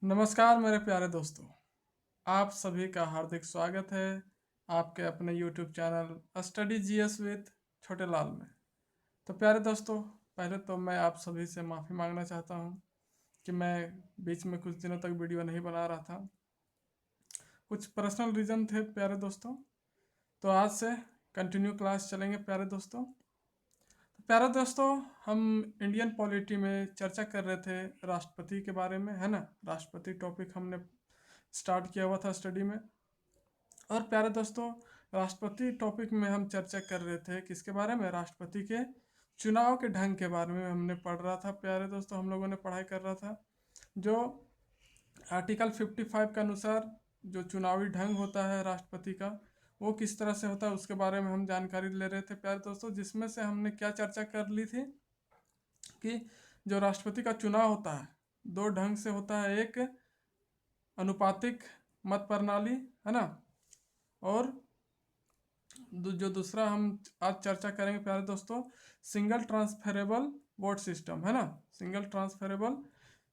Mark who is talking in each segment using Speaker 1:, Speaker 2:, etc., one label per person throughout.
Speaker 1: नमस्कार मेरे प्यारे दोस्तों, आप सभी का हार्दिक स्वागत है आपके अपने YouTube channel study GS with छोटे लाल में। तो प्यारे दोस्तों, पहले तो मैं आप सभी से माफ़ी मांगना चाहता हूँ कि मैं बीच में कुछ दिनों तक वीडियो नहीं बना रहा था। कुछ पर्सनल रीज़न थे प्यारे दोस्तों। तो आज से कंटिन्यू क्लास चलेंगे प्यारे दोस्तों। तो प्यारे दोस्तों, हम इंडियन पॉलिटी में चर्चा कर रहे थे राष्ट्रपति के बारे में, है ना। राष्ट्रपति टॉपिक हमने स्टार्ट किया हुआ था स्टडी में। और प्यारे दोस्तों, राष्ट्रपति टॉपिक में हम चर्चा कर रहे थे किसके बारे में? राष्ट्रपति के चुनाव के ढंग के बारे में हमने पढ़ रहा था प्यारे दोस्तों, हम लोगों ने पढ़ाई कर रहा था। जो आर्टिकल 55 के अनुसार जो चुनावी ढंग होता है राष्ट्रपति का, वो किस तरह से होता है उसके बारे में हम जानकारी ले रहे थे प्यारे दोस्तों। जिसमें से हमने क्या चर्चा कर ली थी कि जो राष्ट्रपति का चुनाव होता है दो ढंग से होता है। एक अनुपातिक मत प्रणाली, है ना, और जो दूसरा हम आज चर्चा करेंगे प्यारे दोस्तों, सिंगल ट्रांसफरेबल वोट सिस्टम, है ना। सिंगल ट्रांसफरेबल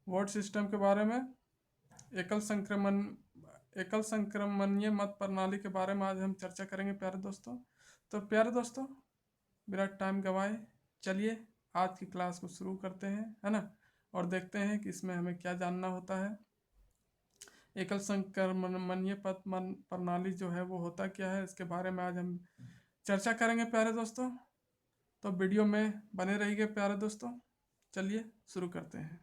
Speaker 1: वोट सिस्टम के बारे में, एकल संक्रमणीय मत प्रणाली के बारे में आज हम चर्चा करेंगे प्यारे दोस्तों। तो प्यारे दोस्तों, बिना टाइम गवाए चलिए आज की क्लास को शुरू करते हैं, है ना, और देखते हैं कि इसमें हमें क्या जानना होता है। एकल संक्रमणीय पथ प्रणाली जो है वो होता क्या है, इसके बारे में आज हम चर्चा करेंगे प्यारे दोस्तों। तो वीडियो में बने रहिए प्यारे दोस्तों। चलिए शुरू करते हैं।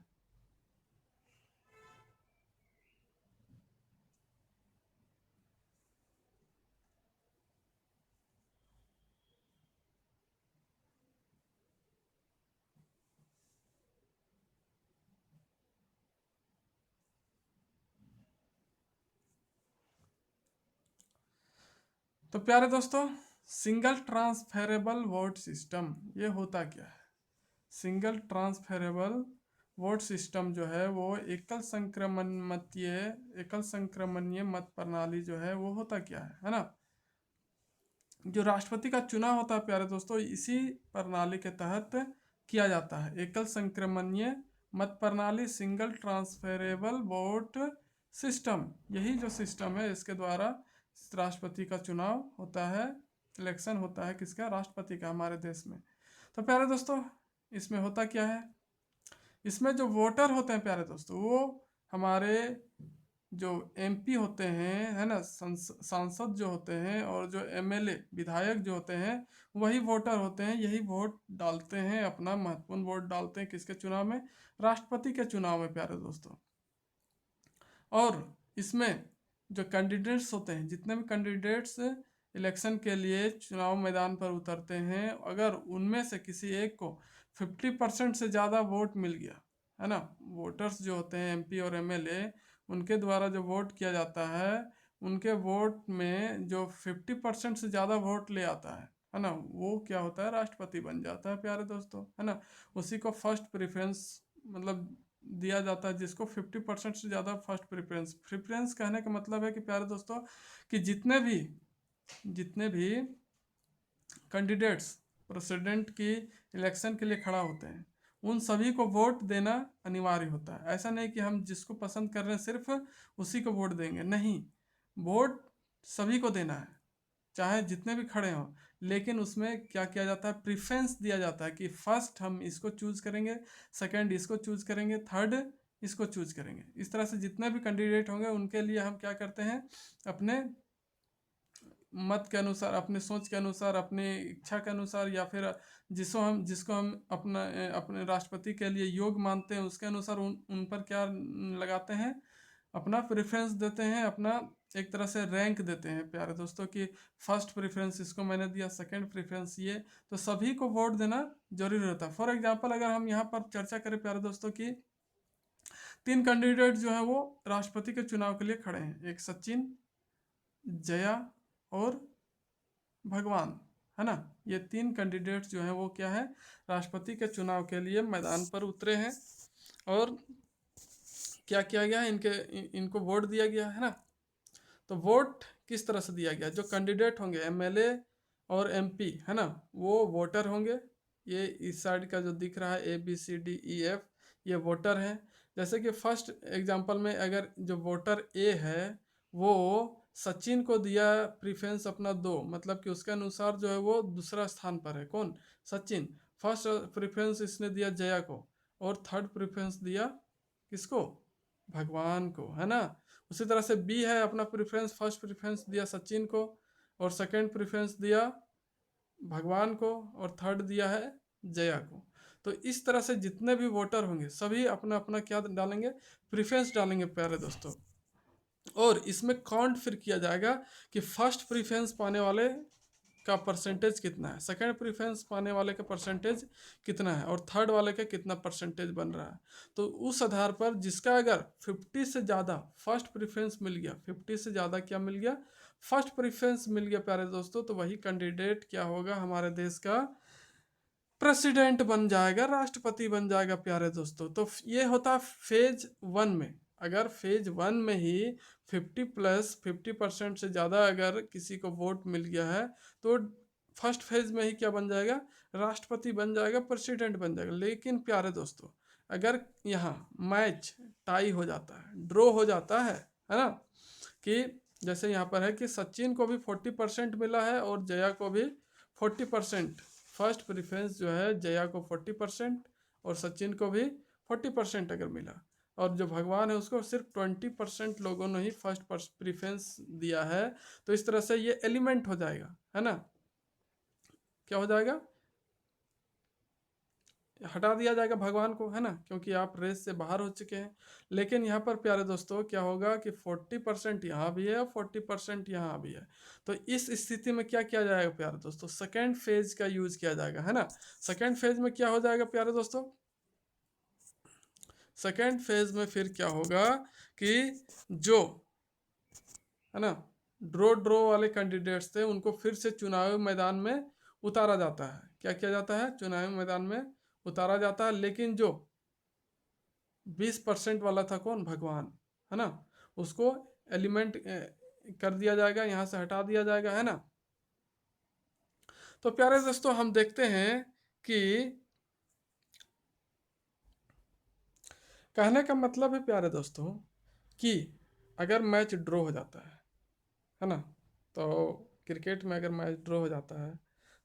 Speaker 1: तो प्यारे दोस्तों, सिंगल ट्रांसफरेबल वोट सिस्टम ये होता क्या है? सिंगल ट्रांसफरेबल वोट सिस्टम जो है वो एकल संक्रमणीय मत प्रणाली जो है वो होता क्या है ना। जो राष्ट्रपति का चुनाव होता है प्यारे दोस्तों, इसी प्रणाली के तहत किया जाता है। एकल संक्रमणीय मत प्रणाली, सिंगल ट्रांसफरेबल वोट सिस्टम, यही जो सिस्टम है इसके द्वारा राष्ट्रपति का चुनाव होता है, इलेक्शन होता है किसका? राष्ट्रपति का, हमारे देश में। तो प्यारे दोस्तों, इसमें होता क्या है? इसमें जो वोटर होते हैं प्यारे दोस्तों, वो हमारे जो एमपी होते हैं, है ना, सांसद जो होते हैं, और जो एमएलए विधायक जो होते हैं, वही वोटर होते हैं। यही वोट डालते हैं, अपना महत्वपूर्ण वोट डालते हैं किसके चुनाव में? राष्ट्रपति के चुनाव में प्यारे दोस्तों। और इसमें जो कैंडिडेट्स होते हैं, जितने भी कैंडिडेट्स इलेक्शन के लिए चुनाव मैदान पर उतरते हैं, अगर उनमें से किसी एक को 50% से ज़्यादा वोट मिल गया, है ना, वोटर्स जो होते हैं एमपी और एमएलए, उनके द्वारा जो वोट किया जाता है, उनके वोट में जो 50% से ज़्यादा वोट ले आता है ना, वो क्या होता है? राष्ट्रपति बन जाता है प्यारे दोस्तों, है ना। उसी को फर्स्ट प्रेफरेंस मतलब दिया जाता है, जिसको 50% से ज़्यादा फर्स्ट प्रेफरेंस। प्रेफरेंस कहने का मतलब है कि प्यारे दोस्तों, कि जितने भी कैंडिडेट्स प्रेसिडेंट की इलेक्शन के लिए खड़ा होते हैं, उन सभी को वोट देना अनिवार्य होता है। ऐसा नहीं कि हम जिसको पसंद कर रहे हैं सिर्फ उसी को वोट देंगे, नहीं, वोट सभी को देना है, चाहे जितने भी खड़े हों। लेकिन उसमें क्या किया जाता है? प्रीफरेंस दिया जाता है कि फर्स्ट हम इसको चूज करेंगे, सेकंड इसको चूज करेंगे, थर्ड इसको चूज करेंगे। इस तरह से जितने भी कैंडिडेट होंगे उनके लिए हम क्या करते हैं? अपने मत के अनुसार, अपने सोच के अनुसार, अपनी इच्छा के अनुसार, या फिर जिसको हम अपने राष्ट्रपति के लिए योग्य मानते हैं, उसके अनुसार उन पर क्या लगाते हैं? अपना प्रेफरेंस देते हैं, अपना एक तरह से रैंक देते हैं प्यारे दोस्तों, कि फर्स्ट प्रेफरेंस इसको मैंने दिया, सेकंड प्रेफरेंस ये। तो सभी को वोट देना जरूरी रहता है। फॉर एग्जांपल, अगर हम यहाँ पर चर्चा करें प्यारे दोस्तों की 3 कैंडिडेट जो है वो राष्ट्रपति के चुनाव के लिए खड़े हैं, एक सचिन, जया और भगवान, है ना। ये 3 कैंडिडेट जो हैं वो क्या है? राष्ट्रपति के चुनाव के लिए मैदान पर उतरे हैं। और क्या किया गया है? इनको वोट दिया गया है ना। तो वोट किस तरह से दिया गया? जो कैंडिडेट होंगे एमएलए और एमपी, है ना, वो वोटर होंगे। ये इस साइड का जो दिख रहा है ABCDEF, ये वोटर है। जैसे कि फर्स्ट एग्जांपल में अगर जो वोटर ए है वो सचिन को दिया प्रीफरेंस अपना 2, मतलब कि उसके अनुसार जो है वो दूसरा स्थान पर है। कौन? सचिन। फर्स्ट प्रीफरेंस इसने दिया जया को, और थर्ड प्रीफरेंस दिया किसको? भगवान को, है ना। उसी तरह से बी है, अपना प्रीफरेंस फर्स्ट प्रीफरेंस दिया सचिन को, और सेकंड प्रीफरेंस दिया भगवान को, और थर्ड दिया है जया को। तो इस तरह से जितने भी वोटर होंगे सभी अपना अपना क्या डालेंगे? प्रीफरेंस डालेंगे प्यारे दोस्तों। और इसमें काउंट फिर किया जाएगा कि फर्स्ट प्रीफरेंस पाने वाले का परसेंटेज कितना है, सेकंड प्रीफरेंस पाने वाले का परसेंटेज कितना है, और थर्ड वाले का कितना परसेंटेज बन रहा है। तो उस आधार पर जिसका अगर 50 से ज़्यादा फर्स्ट प्रीफरेंस मिल गया, 50 से ज़्यादा क्या मिल गया? फर्स्ट प्रीफरेंस मिल गया प्यारे दोस्तों, तो वही कैंडिडेट क्या होगा? हमारे देश का प्रेसिडेंट बन जाएगा, राष्ट्रपति बन जाएगा प्यारे दोस्तों। तो ये होता फेज 1 में। अगर फेज 1 में ही 50 प्लस 50% से ज़्यादा अगर किसी को वोट मिल गया है तो फर्स्ट फेज में ही क्या बन जाएगा? राष्ट्रपति बन जाएगा, प्रेसिडेंट बन जाएगा। लेकिन प्यारे दोस्तों अगर यहाँ मैच टाई हो जाता है, ड्रॉ हो जाता है ना, कि जैसे यहाँ पर है कि सचिन को भी 40% मिला है और जया को भी 40%। फर्स्ट प्रेफरेंस जो है जया को 40% और सचिन को भी 40% अगर मिला, और जो भगवान है उसको सिर्फ 20% लोगों ने ही फर्स्ट प्रेफरेंस दिया है, तो इस तरह से ये एलिमेंट हो जाएगा, है ना। क्या हो जाएगा? हटा दिया जाएगा भगवान को, है ना, क्योंकि आप रेस से बाहर हो चुके हैं। लेकिन यहाँ पर प्यारे दोस्तों क्या होगा कि 40% यहाँ भी है और 40% यहाँ भी है। तो इस स्थिति में क्या किया जाएगा प्यारे दोस्तों? सेकेंड फेज का यूज किया जाएगा, है ना। सेकेंड फेज में क्या हो जाएगा प्यारे दोस्तों? सेकेंड फेज में फिर क्या होगा कि जो, है ना, ड्रॉ वाले कैंडिडेट्स थे उनको फिर से चुनावी मैदान में उतारा जाता है। क्या किया जाता है? चुनावी मैदान में उतारा जाता है। लेकिन जो 20% वाला था, कौन? भगवान, है ना, उसको एलिमेंट कर दिया जाएगा, यहाँ से हटा दिया जाएगा, है ना। तो प्यारे दोस्तों हम देखते हैं कि कहने का मतलब है प्यारे दोस्तों कि अगर मैच ड्रॉ हो जाता है ना, तो क्रिकेट में अगर मैच ड्रॉ हो जाता है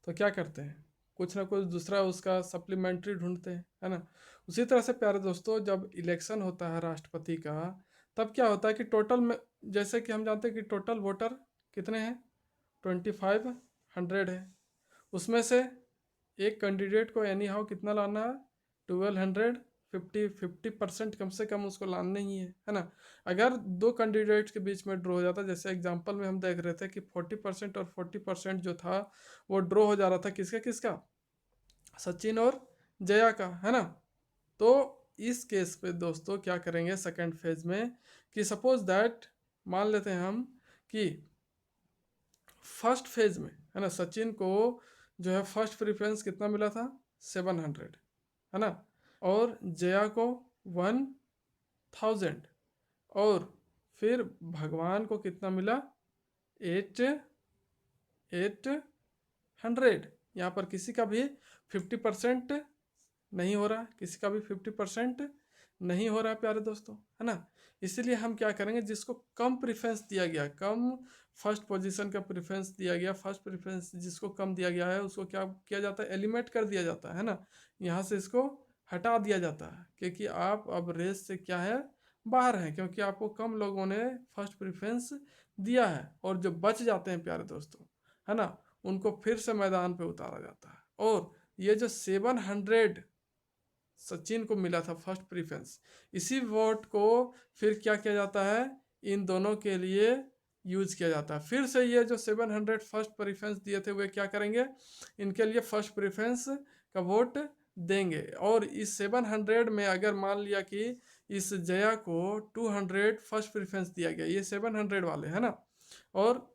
Speaker 1: तो क्या करते हैं? कुछ ना कुछ दूसरा उसका सप्लीमेंट्री ढूंढते हैं, है ना। उसी तरह से प्यारे दोस्तों जब इलेक्शन होता है राष्ट्रपति का, तब क्या होता है कि टोटल में, जैसे कि हम जानते हैं कि टोटल वोटर कितने हैं? 2500 है। उसमें से एक कैंडिडेट को एनी हाउ कितना लाना है? 1200। 50% कम से कम उसको लाना ही है ना। अगर दो कैंडिडेट्स के बीच में ड्रॉ हो जाता, जैसे एग्जांपल में हम देख रहे थे कि 40% और 40% जो था वो ड्रॉ हो जा रहा था, किसका किसका? सचिन और जया का, है ना। तो इस केस पे दोस्तों क्या करेंगे सेकंड फेज में कि सपोज दैट मान लेते हैं हम कि फर्स्ट फेज में, है ना, सचिन को जो है फर्स्ट प्रेफरेंस कितना मिला था? 700, है ना, और जया को 1000, और फिर भगवान को कितना मिला? 800। यहाँ पर किसी का भी 50% नहीं हो रहा, किसी का भी 50% नहीं हो रहा है प्यारे दोस्तों, है ना। इसीलिए हम क्या करेंगे, जिसको कम प्रेफरेंस दिया गया, कम फर्स्ट पोजीशन का प्रेफरेंस दिया गया, फर्स्ट प्रेफरेंस जिसको कम दिया गया है उसको क्या किया जाता है? एलिमिनेट कर दिया जाता है ना। यहाँ से इसको हटा दिया जाता है, क्योंकि आप अब रेस से क्या है? बाहर हैं, क्योंकि आपको कम लोगों ने फर्स्ट प्रेफरेंस दिया है। और जो बच जाते हैं प्यारे दोस्तों, है ना, उनको फिर से मैदान पे उतारा जाता है। और ये जो 700 सचिन को मिला था फर्स्ट प्रीफरेंस, इसी वोट को फिर क्या किया जाता है? इन दोनों के लिए यूज किया जाता है। फिर से ये जो 700 फर्स्ट प्रीफरेंस दिए थे वे क्या करेंगे? इनके लिए फर्स्ट प्रीफरेंस का वोट देंगे। और इस 700 में अगर मान लिया कि इस जया को 200 फर्स्ट प्रीफरेंस दिया गया, ये 700 वाले, है ना, और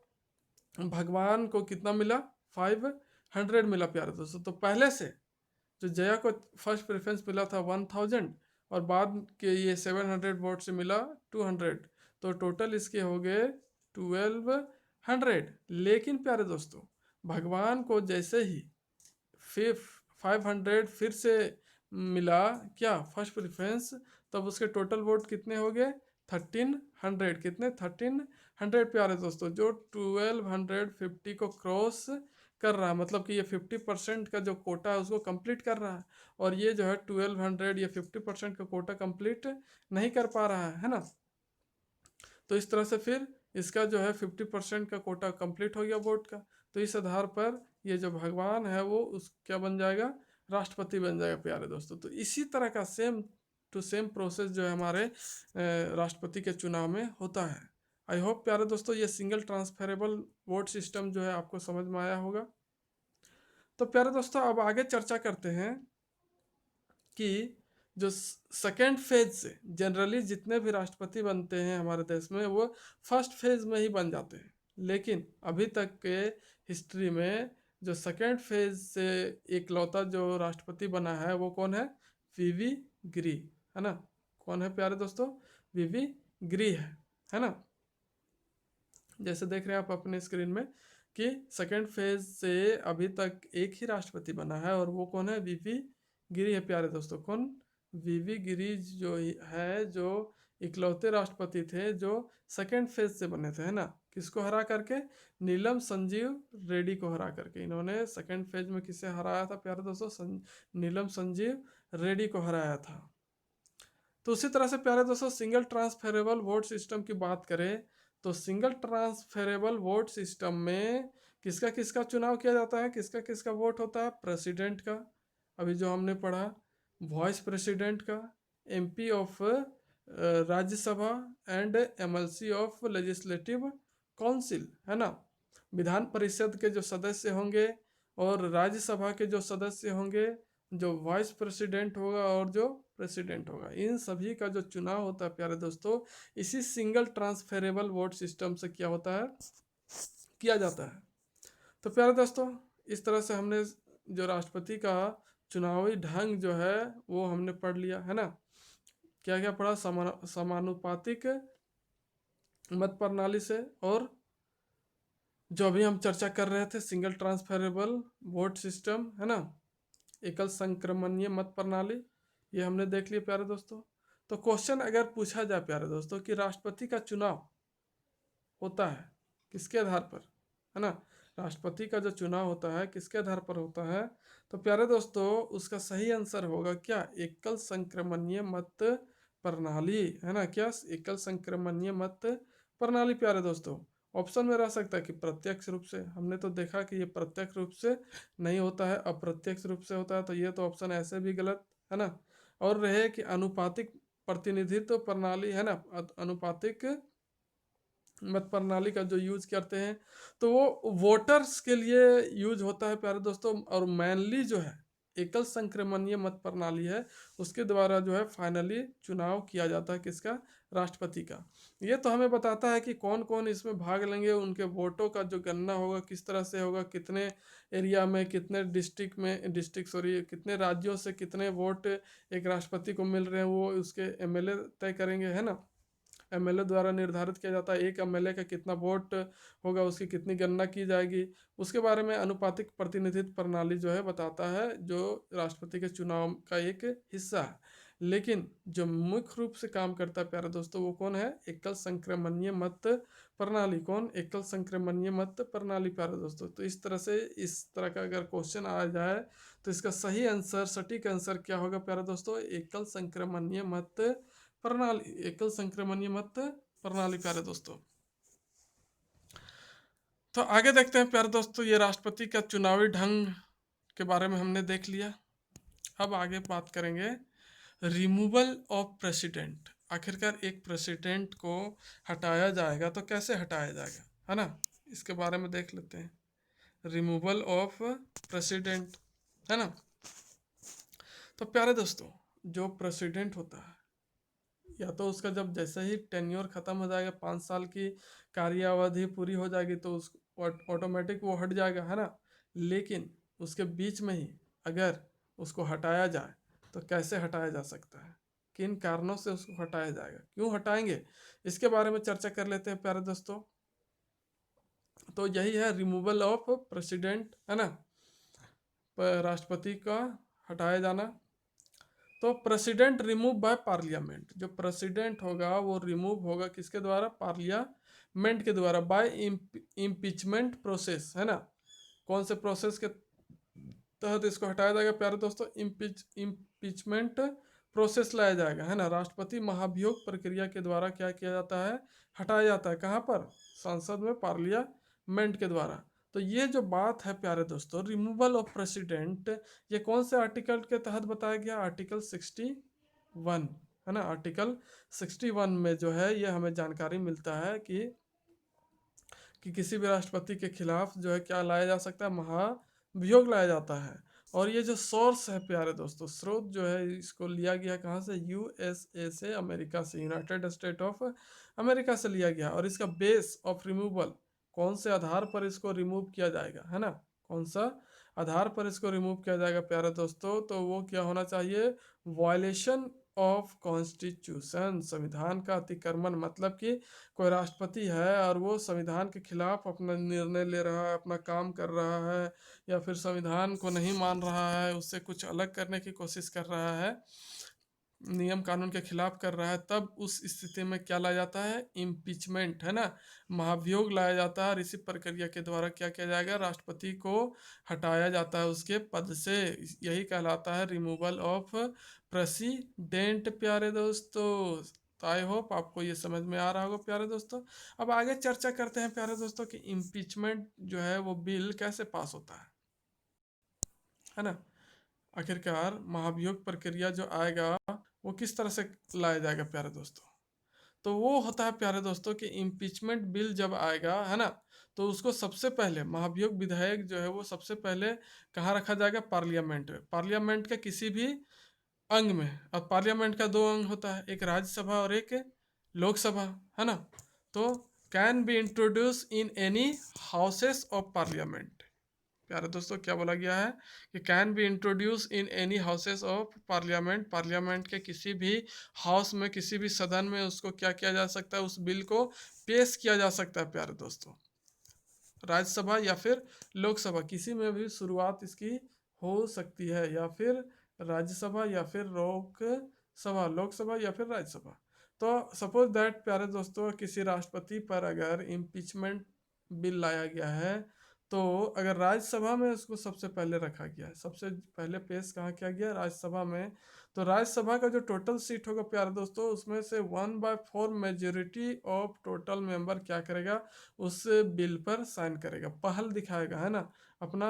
Speaker 1: भगवान को कितना मिला? 500 मिला प्यारे दोस्तों। तो पहले से जो जया को फर्स्ट प्रेफरेंस मिला था 1000, और बाद के ये 700 वोट से मिला 200, तो टोटल इसके हो गए 1200। लेकिन प्यारे दोस्तों भगवान को जैसे ही 500 फिर से मिला क्या? फर्स्ट प्रेफरेंस, तब उसके टोटल वोट कितने हो गए 1300, कितने 1300 प्यारे दोस्तों, जो 1250 को क्रॉस कर रहा है, मतलब कि ये 50% का जो कोटा है उसको कंप्लीट कर रहा है, और ये जो है 1200 ये 50% का कोटा कंप्लीट नहीं कर पा रहा है ना। तो इस तरह से फिर इसका जो है 50% का कोटा कंप्लीट हो गया वोट का, तो इस आधार पर ये जो भगवान है वो उस क्या बन जाएगा, राष्ट्रपति बन जाएगा प्यारे दोस्तों। तो इसी तरह का सेम टू सेम प्रोसेस जो है हमारे राष्ट्रपति के चुनाव में होता है। आई होप प्यारे दोस्तों ये सिंगल ट्रांसफरेबल वोट सिस्टम जो है आपको समझ में आया होगा। तो प्यारे दोस्तों अब आगे चर्चा करते हैं कि जो सेकेंड फेज से जनरली जितने भी राष्ट्रपति बनते हैं हमारे देश में वो फर्स्ट फेज में ही बन जाते हैं, लेकिन अभी तक के हिस्ट्री में जो सेकेंड फेज से इकलौता जो राष्ट्रपति बना है वो कौन है, वीवी गिरी, है ना। कौन है प्यारे दोस्तों, वीवी गिरी है ना। जैसे देख रहे हैं आप अपने स्क्रीन में कि सेकेंड फेज से अभी तक एक ही राष्ट्रपति बना है और वो कौन है, वीवी गिरी है प्यारे दोस्तों। कौन, वीवी गिरी जो है, जो इकलौते राष्ट्रपति थे जो सेकेंड फेज से बने थे, है ना। किसको हरा करके, नीलम संजीव रेड्डी को हरा करके इन्होंने सेकेंड फेज में किसे हराया था प्यारे दोस्तों, नीलम संजीव रेड्डी को हराया था। तो उसी तरह से प्यारे दोस्तों सिंगल ट्रांसफरेबल वोट सिस्टम की बात करें तो सिंगल ट्रांसफरेबल वोट सिस्टम में किसका किसका चुनाव किया जाता है, किसका किसका वोट होता है, प्रेसिडेंट का, अभी जो हमने पढ़ा, वाइस प्रेसिडेंट का, MP of Rajya Sabha and MLC of legislative council, है ना। विधान परिषद के जो सदस्य होंगे और राज्यसभा के जो सदस्य होंगे, जो वाइस प्रेसिडेंट होगा और जो प्रेसिडेंट होगा, इन सभी का जो चुनाव होता है प्यारे दोस्तों इसी सिंगल ट्रांसफरेबल वोट सिस्टम से क्या होता है, किया जाता है। तो प्यारे दोस्तों इस तरह से हमने जो राष्ट्रपति का चुनावी ढंग जो है वो हमने पढ़ लिया, है ना। क्या क्या पढ़ा, समानुपातिक मत प्रणाली से, और जो अभी हम चर्चा कर रहे थे सिंगल ट्रांसफरेबल वोट सिस्टम, है ना, एकल संक्रमणीय मत प्रणाली, ये हमने देख लिया प्यारे दोस्तों। तो क्वेश्चन अगर पूछा जाए प्यारे दोस्तों कि राष्ट्रपति का चुनाव होता है किसके आधार पर, है ना, राष्ट्रपति का जो चुनाव होता है किसके आधार पर होता है, तो प्यारे दोस्तों उसका सही आंसर होगा क्या, एकल संक्रमणीय मत प्रणाली, है ना। क्या, एकल संक्रमणीय मत प्रणाली प्यारे दोस्तों। ऑप्शन में रह सकता है कि प्रत्यक्ष रूप से, हमने तो देखा कि ये प्रत्यक्ष रूप से नहीं होता है, अप्रत्यक्ष रूप से होता है, तो ये तो ऑप्शन ऐसे भी गलत, है ना। और रहे कि अनुपातिक प्रतिनिधित्व प्रणाली, है ना, अनुपातिक मत प्रणाली का जो यूज करते हैं तो वो वोटर्स के लिए यूज होता है प्यारे दोस्तों, और मेनली जो है एकल संक्रमणीय मत प्रणाली है उसके द्वारा जो है फाइनली चुनाव किया जाता है किसका, राष्ट्रपति का। ये तो हमें बताता है कि कौन कौन इसमें भाग लेंगे, उनके वोटों का जो गणना होगा किस तरह से होगा, कितने एरिया में, कितने डिस्ट्रिक्ट सॉरी कितने राज्यों से कितने वोट एक राष्ट्रपति को मिल रहे हैं वो उसके एमएलए तय करेंगे, है ना। एमएलए द्वारा निर्धारित किया जाता है एक एमएलए का कितना वोट होगा, उसकी कितनी गणना की जाएगी, उसके बारे में अनुपातिक प्रतिनिधित्व प्रणाली जो है बताता है, जो राष्ट्रपति के चुनाव का एक हिस्सा है। लेकिन जो मुख्य रूप से काम करता है प्यारे दोस्तों वो कौन है, एकल संक्रमणीय मत प्रणाली। कौन, एकल संक्रमणीय मत प्रणाली प्यारे दोस्तों। तो इस तरह से इस तरह का अगर क्वेश्चन आ जाए तो इसका सही आंसर, सटीक आंसर क्या होगा प्यारे दोस्तों, एकल संक्रमणीय मत प्रणाली, एकल संक्रमणीय मत प्रणाली प्यारे दोस्तों। तो आगे देखते हैं प्यारे दोस्तों, ये राष्ट्रपति का चुनावी ढंग के बारे में हमने देख लिया। अब आगे बात करेंगे रिमूवल ऑफ प्रेसिडेंट। आखिरकार एक प्रेसिडेंट को हटाया जाएगा तो कैसे हटाया जाएगा, है ना, इसके बारे में देख लेते हैं। रिमूवल ऑफ प्रेसिडेंट, है ना। तो प्यारे दोस्तों जो प्रेसिडेंट होता है या तो उसका जब जैसे ही टेन्योर खत्म हो जाएगा, 5 साल की कार्यावधि पूरी हो जाएगी तो उस ऑटोमेटिक वो हट जाएगा, है ना। लेकिन उसके बीच में ही अगर उसको हटाया जाए तो कैसे हटाया जा सकता है, किन कारणों से उसको हटाया जाएगा, क्यों हटाएंगे, इसके बारे में चर्चा कर लेते हैं प्यारे दोस्तों। तो यही है रिमूवल ऑफ प्रेसिडेंट, है ना, राष्ट्रपति का हटाया जाना। तो प्रेसिडेंट रिमूव बाय पार्लियामेंट, जो प्रेसिडेंट होगा वो रिमूव होगा किसके द्वारा? पार्लियामेंट के द्वारा, बाय इम्पीचमेंट प्रोसेस, है ना। कौन से प्रोसेस के तहत इसको हटाया जाएगा प्यारे दोस्तों? इम्पीचमेंट प्रोसेस लाया जाएगा, है ना। राष्ट्रपति महाभियोग प्रक्रिया के द्वारा क्या किया जाता है? हटाया जाता है। कहाँ पर? संसद में, पार्लियामेंट के द्वारा। तो ये जो बात है प्यारे दोस्तों, रिमूवल ऑफ प्रेसिडेंट, ये कौन से आर्टिकल के तहत बताया गया? आर्टिकल 61, है ना। आर्टिकल 61 में जो है ये हमें जानकारी मिलता है कि किसी भी राष्ट्रपति के खिलाफ जो है क्या लाया जा सकता है? महाभियोग लाया जाता है। और ये जो सोर्स है प्यारे दोस्तों, स्रोत जो है, इसको लिया गया कहाँ से? यूएसए से, अमेरिका से, यूनाइटेड स्टेट ऑफ अमेरिका से लिया गया। और इसका बेस ऑफ रिमूवल, कौन से आधार पर इसको रिमूव किया जाएगा, है ना, कौन सा आधार पर इसको रिमूव किया जाएगा प्यारे दोस्तों? तो वो क्या होना चाहिए? वायलेशन ऑफ कॉन्स्टिट्यूशन, संविधान का अतिक्रमण। मतलब कि कोई राष्ट्रपति है और वो संविधान के खिलाफ अपना निर्णय ले रहा है, अपना काम कर रहा है, या फिर संविधान को नहीं मान रहा है, उससे कुछ अलग करने की कोशिश कर रहा है, नियम कानून के खिलाफ कर रहा है, तब उस स्थिति में क्या लाया जाता है? इम्पीचमेंट, है ना, महाभियोग लाया जाता है। और इसी प्रक्रिया के द्वारा क्या किया जाएगा? राष्ट्रपति को हटाया जाता है उसके पद से। यही कहलाता है रिमूवल ऑफ प्रेसिडेंट प्यारे दोस्तों। तो आई होप आपको ये समझ में आ रहा होगा प्यारे दोस्तों। अब आगे चर्चा करते हैं प्यारे दोस्तों कि इम्पीचमेंट जो है वो बिल कैसे पास होता है ना। आखिरकार महाभियोग प्रक्रिया जो आएगा वो किस तरह से लाया जाएगा प्यारे दोस्तों? तो वो होता है प्यारे दोस्तों कि इम्पीचमेंट बिल जब आएगा, है ना, तो उसको सबसे पहले महाभियोग विधेयक जो है वो सबसे पहले कहाँ रखा जाएगा? पार्लियामेंट में। पार्लियामेंट के किसी भी अंग में। अब पार्लियामेंट का दो अंग होता है, एक राज्यसभा और एक लोकसभा, है ना। तो can be introduce in any houses of parliament. प्यारे दोस्तों क्या बोला गया है कि can be introduce in any houses of parliament, parliament के किसी भी हाउस में, किसी भी सदन में उसको क्या किया जा सकता है? उस बिल को पेश किया जा सकता है प्यारे दोस्तों। राज्यसभा या फिर लोकसभा, किसी में भी शुरुआत इसकी हो सकती है, या फिर राज्यसभा या फिर लोकसभा, लोकसभा या फिर राज्यसभा। तो सपोज दैट प्यारे दोस्तों, किसी राष्ट्रपति पर अगर इम्पीचमेंट बिल लाया गया है, तो अगर राज्यसभा में उसको सबसे पहले रखा गया है, सबसे पहले पेश कहाँ किया गया? राज्यसभा में। तो राज्यसभा का जो टोटल सीट होगा प्यारे दोस्तों, उसमें से 1/4 मेजोरिटी ऑफ टोटल मेंबर क्या करेगा? उस बिल पर साइन करेगा, पहल दिखाएगा, है ना, अपना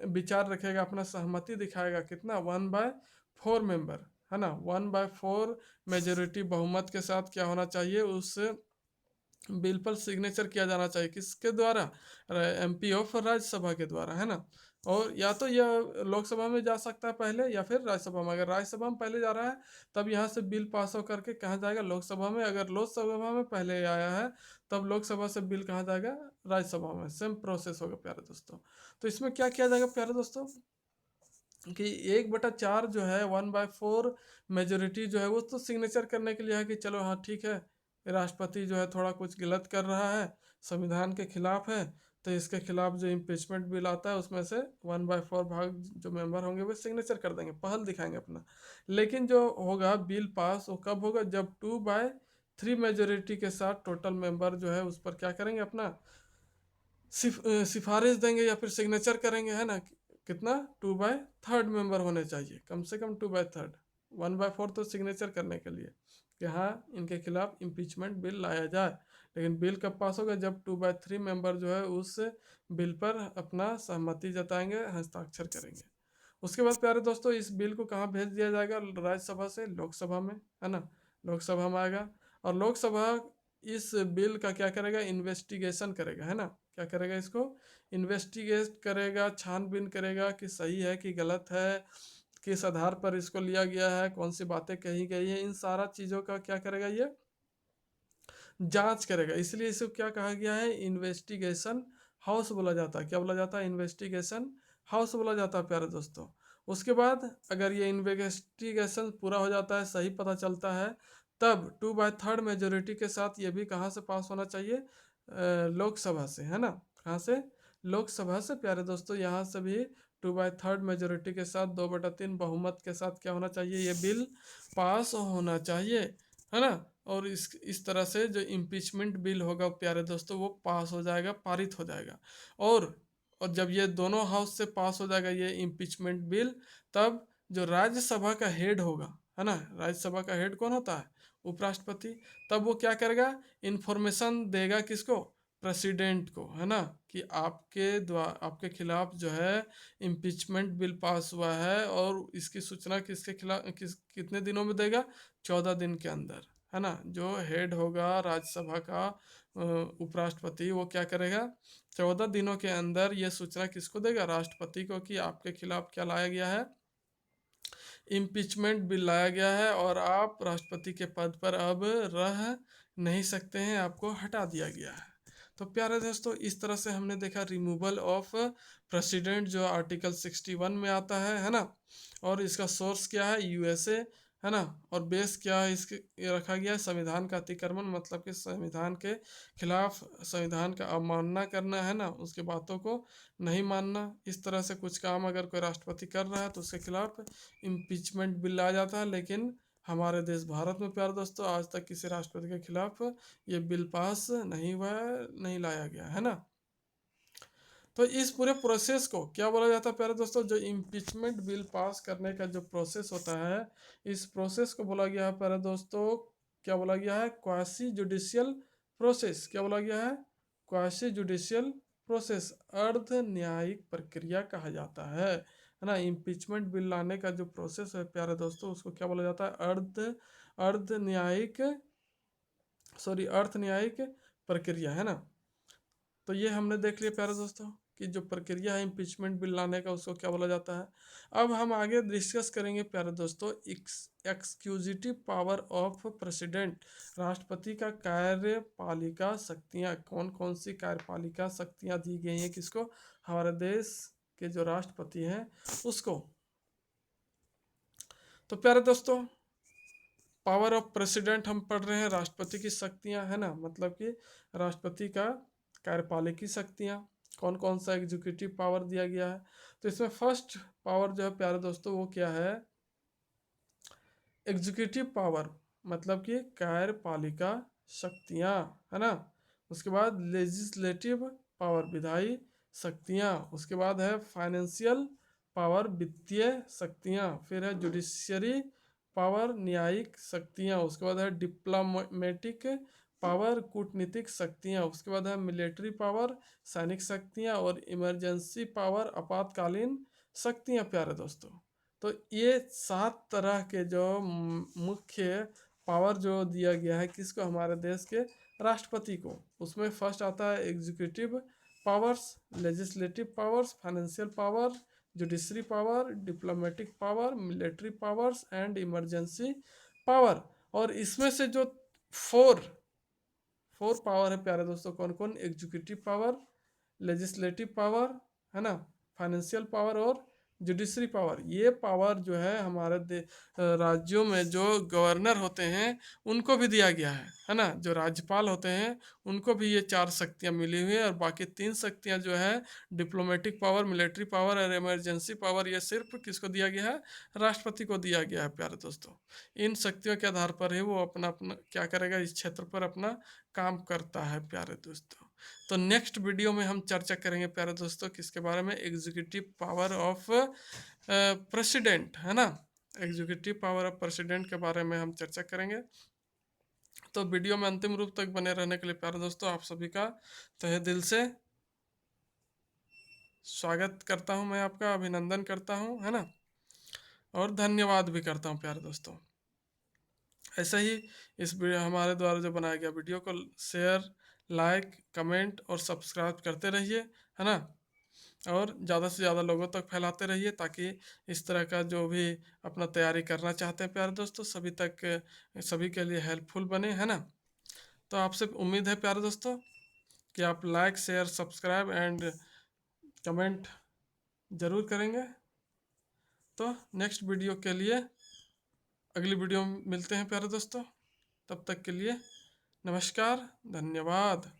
Speaker 1: विचार रखेगा, अपना सहमति दिखाएगा। कितना? 1/4 मेंबर, है ना। 1/4 मेजोरिटी बहुमत के साथ क्या होना चाहिए? उस बिल पर सिग्नेचर किया जाना चाहिए। किसके द्वारा? एमपी ऑफ राज्यसभा के द्वारा, है ना। और या तो यह लोकसभा में जा सकता है पहले, या फिर राज्यसभा में। अगर राज्यसभा में पहले जा रहा है तब यहाँ से बिल पास हो करके कहाँ जाएगा? लोकसभा में। अगर लोकसभा में पहले आया है तब लोकसभा से बिल कहाँ जाएगा? राज्यसभा में। सेम प्रोसेस होगा प्यारे दोस्तों। तो इसमें क्या किया जाएगा प्यारे दोस्तों कि 1/4 जो है, 1/4 मेजोरिटी जो है, वो तो सिग्नेचर करने के लिए है कि चलो हाँ ठीक है, राष्ट्रपति जो है थोड़ा कुछ गलत कर रहा है, संविधान के खिलाफ है, तो इसके खिलाफ जो इम्पीचमेंट बिल आता है उसमें से 1/4 भाग जो मेंबर होंगे वो सिग्नेचर कर देंगे, पहल दिखाएंगे अपना। लेकिन जो होगा बिल पास, वो कब होगा? जब 2/3 मेजोरिटी के साथ टोटल मेंबर जो है उस पर क्या करेंगे? अपना सिफारिश देंगे या फिर सिग्नेचर करेंगे, है ना। कितना? 2/3 मेंबर होने चाहिए, कम से कम 2/3। 1/4 तो सिग्नेचर करने के लिए कि हाँ इनके खिलाफ इम्पीचमेंट बिल लाया जाए। लेकिन बिल कब पास होगा? जब 2/3 मेंबर जो है उस बिल पर अपना सहमति जताएंगे, हस्ताक्षर करेंगे। उसके बाद प्यारे दोस्तों इस बिल को कहाँ भेज दिया जाएगा? राज्यसभा से लोकसभा में, है ना। लोकसभा में आएगा और लोकसभा इस बिल का क्या करेगा? इन्वेस्टिगेशन करेगा, है ना। क्या करेगा? इसको इन्वेस्टिगेट करेगा, छानबीन करेगा कि सही है कि गलत है, किस आधार पर इसको लिया गया है, कौन सी बातें कही गई है, इन सारा चीज़ों का क्या करेगा? ये जांच करेगा। इसलिए इसे क्या कहा गया है? इन्वेस्टिगेशन हाउस बोला जाता है। क्या बोला जाता है? इन्वेस्टिगेशन हाउस बोला जाता है प्यारे दोस्तों। उसके बाद अगर ये इन्वेस्टिगेशन पूरा हो जाता है, सही पता चलता है, तब 2/3 मेजोरिटी के साथ ये भी कहाँ से पास होना चाहिए? लोकसभा से, है ना। कहाँ से? लोकसभा से प्यारे दोस्तों। यहाँ से भी 2/3 मेजोरिटी के साथ 2/3 बहुमत के साथ क्या होना चाहिए, ये बिल पास होना चाहिए, है ना। और इस तरह से जो इम्पीचमेंट बिल होगा प्यारे दोस्तों वो पास हो जाएगा, पारित हो जाएगा। और और जब ये दोनों हाउस से पास हो जाएगा ये इम्पीचमेंट बिल, तब जो राज्यसभा का हेड होगा, है ना, राज्यसभा का हेड कौन होता है, उपराष्ट्रपति, तब वो क्या करेगा, इंफॉर्मेशन देगा किसको, प्रेसिडेंट को, है ना, कि आपके खिलाफ जो है इम्पीचमेंट बिल पास हुआ है, और इसकी सूचना किसके खिलाफ कितने दिनों में देगा, 14 दिन के अंदर, है ना। जो हेड होगा राज्यसभा का उपराष्ट्रपति, वो क्या करेगा, 14 दिनों के अंदर ये सूचना किसको देगा, राष्ट्रपति को, कि आपके खिलाफ क्या लाया गया है, इम्पीचमेंट बिल लाया गया है, और आप राष्ट्रपति के पद पर अब रह नहीं सकते हैं, आपको हटा दिया गया है। तो प्यारे दोस्तों, इस तरह से हमने देखा रिमूवल ऑफ प्रेसिडेंट, जो आर्टिकल 61 में आता है ना। और इसका सोर्स क्या है, यूएसए, है ना। और बेस क्या है, इसके ये रखा गया है संविधान का अतिक्रमण, मतलब कि संविधान के खिलाफ संविधान का अवमानना करना, है ना, उसके बातों को नहीं मानना। इस तरह से कुछ काम अगर कोई राष्ट्रपति कर रहा है तो उसके खिलाफ इम्पीचमेंट बिल लाया जाता है। लेकिन हमारे देश भारत में प्यारे दोस्तों आज तक किसी राष्ट्रपति के खिलाफ ये बिल पास नहीं हुआ है, नहीं लाया गया, है ना। तो इस पूरे प्रोसेस को क्या बोला जाता है प्यारे दोस्तों, जो इम्पीचमेंट बिल पास करने का जो प्रोसेस होता है, इस प्रोसेस को बोला गया है प्यारे दोस्तों, क्या बोला गया है, क्वासी जुडिशियल प्रोसेस। क्या बोला गया है, क्वासी जुडिशियल प्रोसेस, अर्ध न्यायिक प्रक्रिया कहा जाता है ना। इम्पीचमेंट बिल लाने का जो प्रोसेस है प्यारे दोस्तों, उसको क्या बोला जाता है, अर्ध न्यायिक अर्थ न्यायिक प्रक्रिया, है ना। तो ये हमने देख लिया प्यारे दोस्तों कि जो प्रक्रिया है इम्पीचमेंट बिल लाने का, उसको क्या बोला जाता है। अब हम आगे डिस्कस करेंगे प्यारे दोस्तों एक्सक्यूजिटिव पावर ऑफ प्रेसिडेंट, राष्ट्रपति का कार्यपालिका शक्तियाँ, कौन कौन सी कार्यपालिका शक्तियाँ दी गई हैं किसको, हमारे देश के जो राष्ट्रपति हैं उसको। तो प्यारे दोस्तों, पावर ऑफ प्रेसिडेंट हम पढ़ रहे हैं, राष्ट्रपति की शक्तियाँ, है ना, मतलब कि राष्ट्रपति का कार्यपालिकी शक्तियाँ, कौन कौन सा एग्जीक्यूटिव पावर दिया गया है। तो इसमें फर्स्ट पावर जो है प्यारे दोस्तों वो क्या है, एग्जीक्यूटिव पावर, मतलब कि कार्यपालिका शक्तियाँ, है ना। उसके बाद लेजिस्लेटिव पावर, विधायी शक्तियाँ। उसके बाद है फाइनेंशियल पावर, वित्तीय शक्तियाँ। फिर है जुडिशियरी पावर, न्यायिक शक्तियाँ। उसके बाद है डिप्लोमेटिक पावर, कूटनीतिक शक्तियाँ। उसके बाद है मिलिट्री पावर, सैनिक शक्तियाँ। और इमरजेंसी पावर, आपातकालीन शक्तियाँ प्यारे दोस्तों। तो ये 7 तरह के जो मुख्य पावर जो दिया गया है किसको, हमारे देश के राष्ट्रपति को। उसमें फर्स्ट आता है executive powers, legislative powers, financial power, judiciary power, diplomatic power, military powers and emergency power. और इसमें से जो फोर पावर है प्यारे दोस्तों, कौन कौन, एग्जीक्यूटिव पावर, लेजिस्लेटिव पावर, है ना, फाइनेंशियल पावर और जुडिशरी पावर। ये पावर जो है हमारे राज्यों में जो गवर्नर होते हैं उनको भी दिया गया है ना। जो राज्यपाल होते हैं उनको भी ये 4 शक्तियाँ मिली हुई है। और बाकी 3 शक्तियाँ जो है डिप्लोमेटिक पावर, मिलिट्री पावर और इमरजेंसी पावर, ये सिर्फ किसको दिया गया है, राष्ट्रपति को दिया गया है प्यारे दोस्तों। इन शक्तियों के आधार पर ही वो अपना अपना क्या करेगा, इस क्षेत्र पर अपना काम करता है प्यारे दोस्तों। तो नेक्स्ट वीडियो में हम चर्चा करेंगे प्यारे दोस्तों किसके बारे में, एग्जीक्यूटिव पावर ऑफ प्रेसिडेंट, है ना। एग्जीक्यूटिव पावर ऑफ प्रेसिडेंट के बारे में हम चर्चा करेंगे। तो वीडियो में अंतिम रूप तक बने रहने के लिए प्यारे दोस्तों आप सभी का तहे दिल से स्वागत करता हूं, मैं आपका अभिनंदन करता हूं, है ना। और धन्यवाद भी करता हूं प्यारे दोस्तों। ऐसे ही इस हमारे द्वारा जो बनाया गया वीडियो को शेयर, लाइक, कमेंट और सब्सक्राइब करते रहिए, है ना। और ज़्यादा से ज़्यादा लोगों तक फैलाते रहिए ताकि इस तरह का जो भी अपना तैयारी करना चाहते हैं प्यारे दोस्तों सभी के लिए हेल्पफुल बने, है ना। तो आपसे उम्मीद है प्यारे दोस्तों कि आप like, share, subscribe and comment ज़रूर करेंगे। तो नेक्स्ट वीडियो के लिए अगली वीडियो में मिलते हैं प्यारे दोस्तों। तब तक के लिए नमस्कार, धन्यवाद।